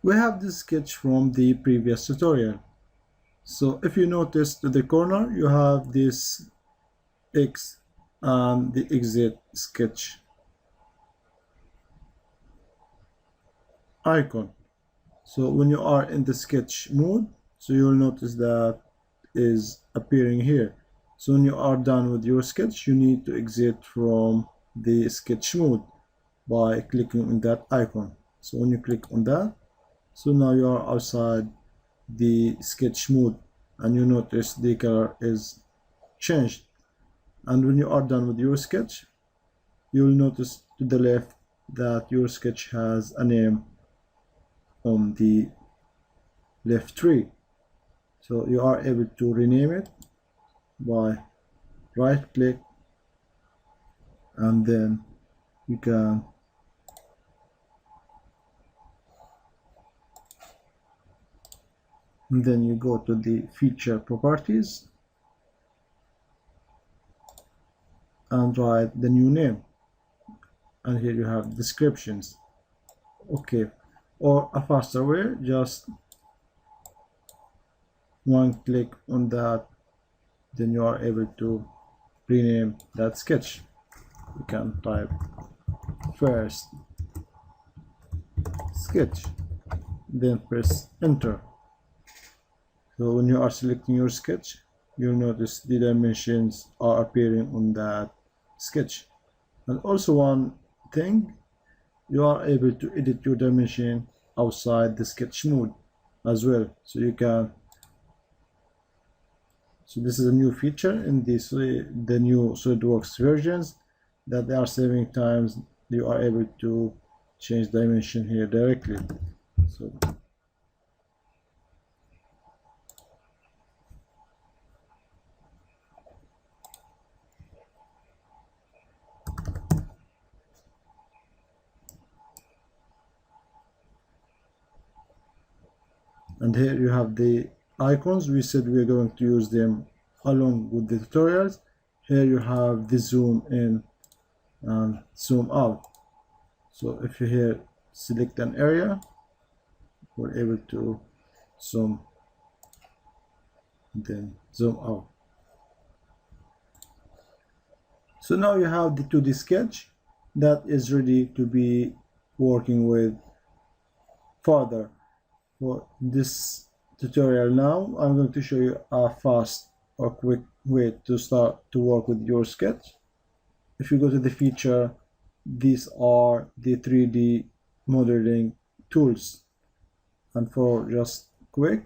We have this sketch from the previous tutorial. So if you notice to the corner, you have this X and the exit sketch icon. So when you are in the sketch mode, so you'll notice that is appearing here. So when you are done with your sketch, you need to exit from the sketch mode by clicking on that icon. So when you click on that, so now you are outside the sketch mode, and you notice the color is changed. And when you are done with your sketch, you will notice to the left that your sketch has a name on the left tree. So you are able to rename it by right click, and then you can then you go to the feature properties and write the new name, and here you have descriptions. Okay, or a faster way, just one click on that, then you are able to rename that sketch. You can type first sketch, then press enter. So when you are selecting your sketch, you'll notice the dimensions are appearing on that sketch. And also one thing, you are able to edit your dimension outside the sketch mode as well. So you can, so this is a new feature in the new SolidWorks versions, that they are saving times. You are able to change dimension here directly. So and here you have the icons. We said we're going to use them along with the tutorials. Here you have the zoom in and zoom out. So if you here select an area, we're able to zoom, then zoom out. So now you have the 2D sketch that is ready to be working with further. For this tutorial now, I'm going to show you a fast or quick way to start to work with your sketch. If you go to the feature, these are the 3D modeling tools. And for just quick,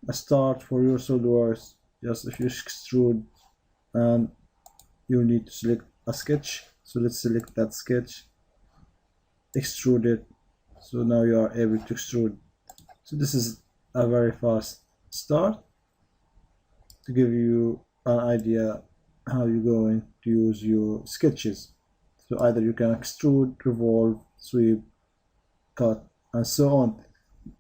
a start for your SolidWorks, just if you extrude, and you need to select a sketch. So let's select that sketch, extrude it. So now you are able to extrude. So this is a very fast start to give you an idea how you're going to use your sketches. So either you can extrude, revolve, sweep, cut, and so on.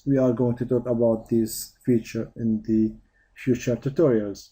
We are going to talk about this feature in the future tutorials.